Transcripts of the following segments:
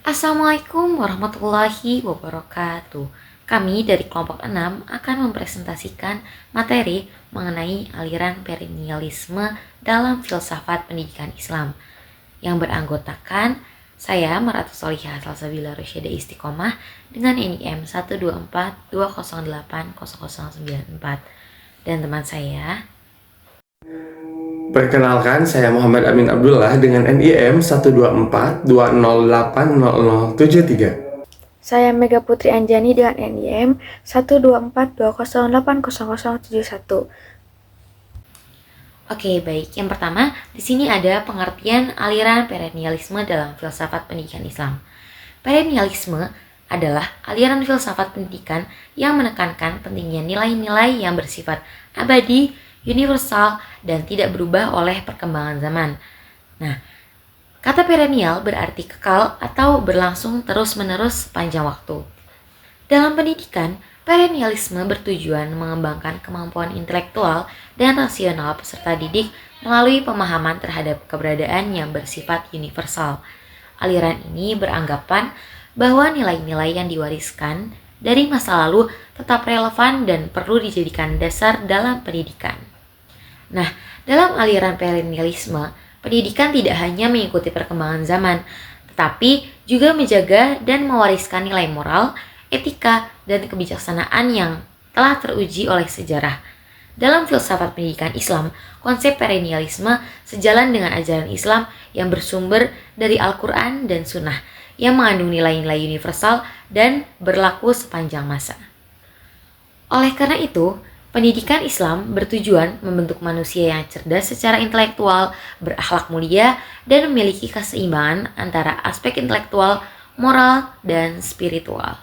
Assalamualaikum warahmatullahi wabarakatuh. Kami dari kelompok 6 akan mempresentasikan materi mengenai aliran perennialisme dalam filsafat pendidikan Islam yang beranggotakan saya Maratu Solihah Salsabila Rasyida Istiqomah dengan NIM 12420080094 dan teman saya. Perkenalkan, saya Muhammad Amin Abdullah dengan NIM 12420800073. Saya Mega Putri Anjani dengan NIM 12420808071. Oke, baik. Yang pertama, di sini ada pengertian aliran perennialisme dalam filsafat pendidikan Islam. Perennialisme adalah aliran filsafat pendidikan yang menekankan pentingnya nilai-nilai yang bersifat abadi, universal, dan tidak berubah oleh perkembangan zaman. Nah, kata perennial berarti kekal atau berlangsung terus-menerus sepanjang waktu. Dalam pendidikan, perennialisme bertujuan mengembangkan kemampuan intelektual dan rasional peserta didik melalui pemahaman terhadap keberadaan yang bersifat universal. Aliran ini beranggapan bahwa nilai-nilai yang diwariskan dari masa lalu tetap relevan dan perlu dijadikan dasar dalam pendidikan. Nah, dalam aliran perennialisme, pendidikan tidak hanya mengikuti perkembangan zaman, tetapi juga menjaga dan mewariskan nilai moral, etika, dan kebijaksanaan yang telah teruji oleh sejarah. Dalam filsafat pendidikan Islam, konsep perennialisme sejalan dengan ajaran Islam yang bersumber dari Al-Quran dan Sunnah, yang mengandung nilai-nilai universal dan berlaku sepanjang masa. Oleh karena itu, pendidikan Islam bertujuan membentuk manusia yang cerdas secara intelektual, berakhlak mulia, dan memiliki keseimbangan antara aspek intelektual, moral, dan spiritual.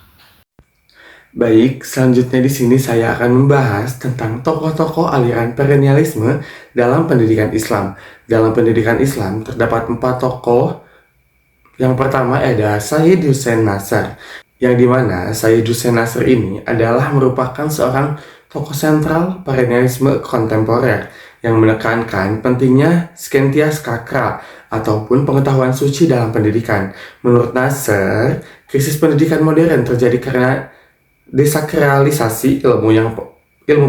Baik, selanjutnya di sini saya akan membahas tentang tokoh-tokoh aliran perennialisme dalam pendidikan Islam. Dalam pendidikan Islam terdapat 4 tokoh. Yang pertama ada Sayyid Hussein Nasr, yang dimana Sayyid Hussein Nasr ini adalah merupakan seorang tokoh sentral perennialisme kontemporer yang menekankan pentingnya Scientia Sacra ataupun pengetahuan suci dalam pendidikan. Menurut Nasr, krisis pendidikan modern terjadi karena desakralisasi ilmu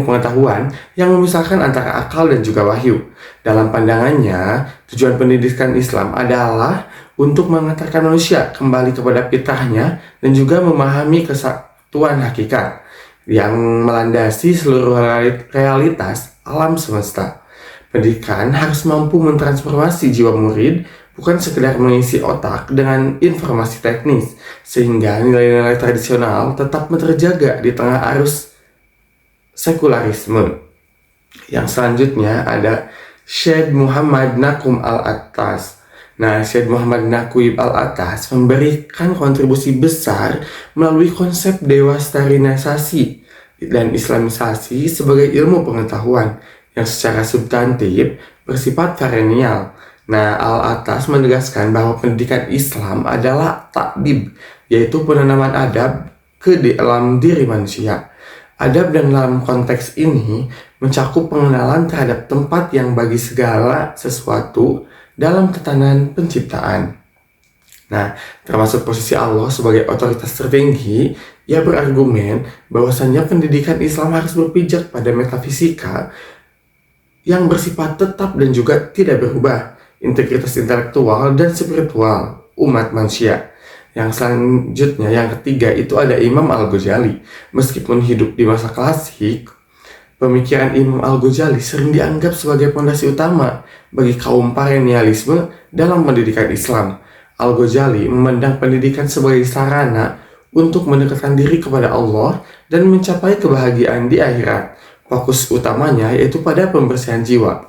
pengetahuan yang memisahkan antara akal dan juga wahyu. Dalam pandangannya, tujuan pendidikan Islam adalah untuk mengantarkan manusia kembali kepada fitrahnya dan juga memahami kesatuan hakikat yang melandasi seluruh realitas alam semesta. Pendidikan harus mampu mentransformasi jiwa murid, bukan sekedar mengisi otak dengan informasi teknis, sehingga nilai-nilai tradisional tetap terjaga di tengah arus sekularisme. Yang selanjutnya ada Syekh Muhammad Naqum Al-Attas. Nah, Syekh Muhammad Naqum Al-Attas memberikan kontribusi besar melalui konsep dewastarisasi dan islamisasi sebagai ilmu pengetahuan yang secara substantif bersifat perennial. Nah, Al-Attas menegaskan bahwa pendidikan Islam adalah takdib, yaitu penanaman adab ke dalam diri manusia. Adab dalam konteks ini mencakup pengenalan terhadap tempat yang bagi segala sesuatu dalam tatanan penciptaan. Nah, termasuk posisi Allah sebagai otoritas tertinggi, ia berargumen bahwasannya pendidikan Islam harus berpijak pada metafisika yang bersifat tetap dan juga tidak berubah, integritas intelektual dan spiritual umat manusia. Yang selanjutnya, yang ketiga, itu ada Imam Al-Ghazali. Meskipun hidup di masa klasik, pemikiran Imam Al-Ghazali sering dianggap sebagai fondasi utama bagi kaum perennialisme dalam pendidikan Islam. Al-Ghazali memandang pendidikan sebagai sarana untuk mendekatkan diri kepada Allah dan mencapai kebahagiaan di akhirat. Fokus utamanya yaitu pada pembersihan jiwa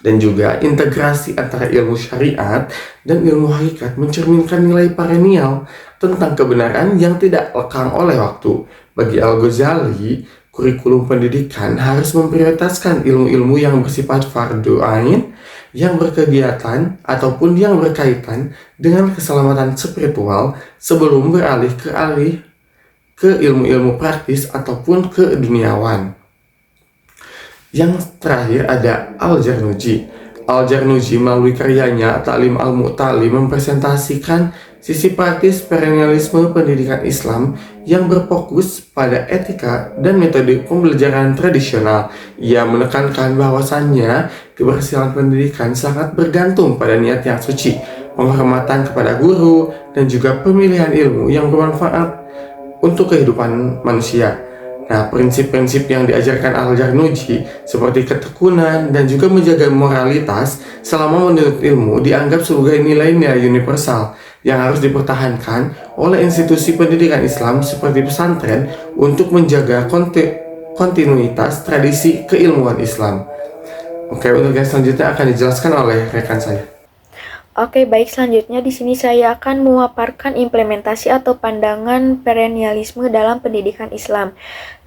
dan juga integrasi antara ilmu syariat dan ilmu hakikat mencerminkan nilai perennial tentang kebenaran yang tidak lekang oleh waktu. Bagi Al-Ghazali, kurikulum pendidikan harus memprioritaskan ilmu-ilmu yang bersifat fardhu ain, yang berkegiatan ataupun yang berkaitan dengan keselamatan spiritual sebelum beralih ke ilmu-ilmu praktis ataupun ke duniawan. Yang terakhir ada Al-Jarnuji. Al-Jarnuji melalui karyanya Ta'lim Al-Mu'talim mempresentasikan sisi praktis perennialisme pendidikan Islam yang berfokus pada etika dan metode pembelajaran tradisional. Ia menekankan bahwasannya keberhasilan pendidikan sangat bergantung pada niat yang suci, penghormatan kepada guru, dan juga pemilihan ilmu yang bermanfaat untuk kehidupan manusia. Nah, prinsip-prinsip yang diajarkan Al-Jarnuji seperti ketekunan dan juga menjaga moralitas selama menuntut ilmu dianggap sebagai nilai-nilai universal yang harus dipertahankan oleh institusi pendidikan Islam seperti pesantren untuk menjaga kontinuitas tradisi keilmuan Islam. Oke, untuk yang selanjutnya akan dijelaskan oleh rekan saya. Oke, baik, selanjutnya di sini saya akan memaparkan implementasi atau pandangan perennialisme dalam pendidikan Islam.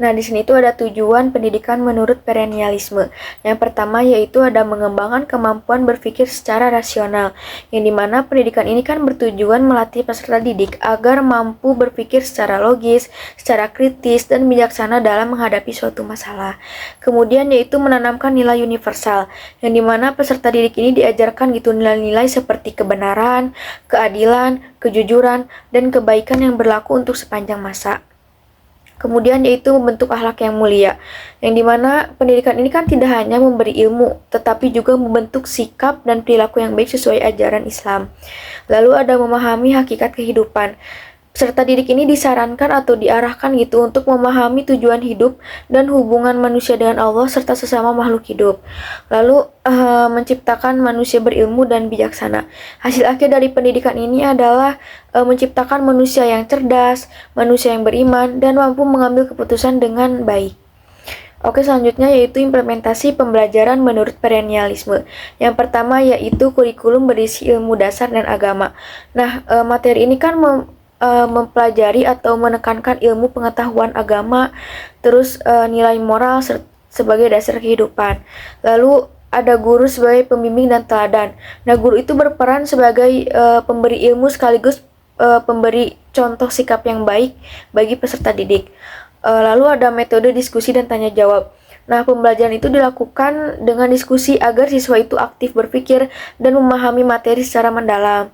Nah, di sini itu ada tujuan pendidikan menurut perennialisme. Yang pertama yaitu ada mengembangkan kemampuan berpikir secara rasional, yang dimana pendidikan ini kan bertujuan melatih peserta didik agar mampu berpikir secara logis, secara kritis, dan bijaksana dalam menghadapi suatu masalah. Kemudian yaitu menanamkan nilai universal, yang dimana peserta didik ini diajarkan gitu nilai-nilai seperti kebenaran, keadilan, kejujuran, dan kebaikan yang berlaku untuk sepanjang masa. Kemudian yaitu membentuk akhlak yang mulia, yang dimana pendidikan ini kan tidak hanya memberi ilmu, tetapi juga membentuk sikap dan perilaku yang baik sesuai ajaran Islam. Lalu ada memahami hakikat kehidupan. Peserta didik ini disarankan atau diarahkan gitu untuk memahami tujuan hidup dan hubungan manusia dengan Allah serta sesama makhluk hidup. Lalu menciptakan manusia berilmu dan bijaksana. Hasil akhir dari pendidikan ini adalah menciptakan manusia yang cerdas, manusia yang beriman, dan mampu mengambil keputusan dengan baik. Oke, selanjutnya yaitu implementasi pembelajaran menurut perennialisme. Yang pertama yaitu kurikulum berisi ilmu dasar dan agama. Nah, materi ini kan mempelajari atau menekankan ilmu pengetahuan agama, terus nilai moral sebagai dasar kehidupan. Lalu ada guru sebagai pembimbing dan teladan. Nah, guru itu berperan sebagai pemberi ilmu sekaligus pemberi contoh sikap yang baik bagi peserta didik. Lalu ada metode diskusi dan tanya jawab. Nah, pembelajaran itu dilakukan dengan diskusi agar siswa itu aktif berpikir dan memahami materi secara mendalam.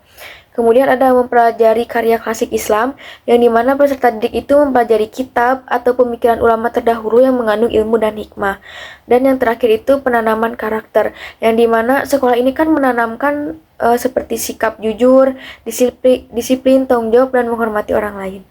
Kemudian ada mempelajari karya klasik Islam, yang dimana peserta didik itu mempelajari kitab atau pemikiran ulama terdahulu yang mengandung ilmu dan hikmah. Dan yang terakhir itu penanaman karakter, yang dimana sekolah ini kan menanamkan seperti sikap jujur, disiplin, tanggung jawab, dan menghormati orang lain.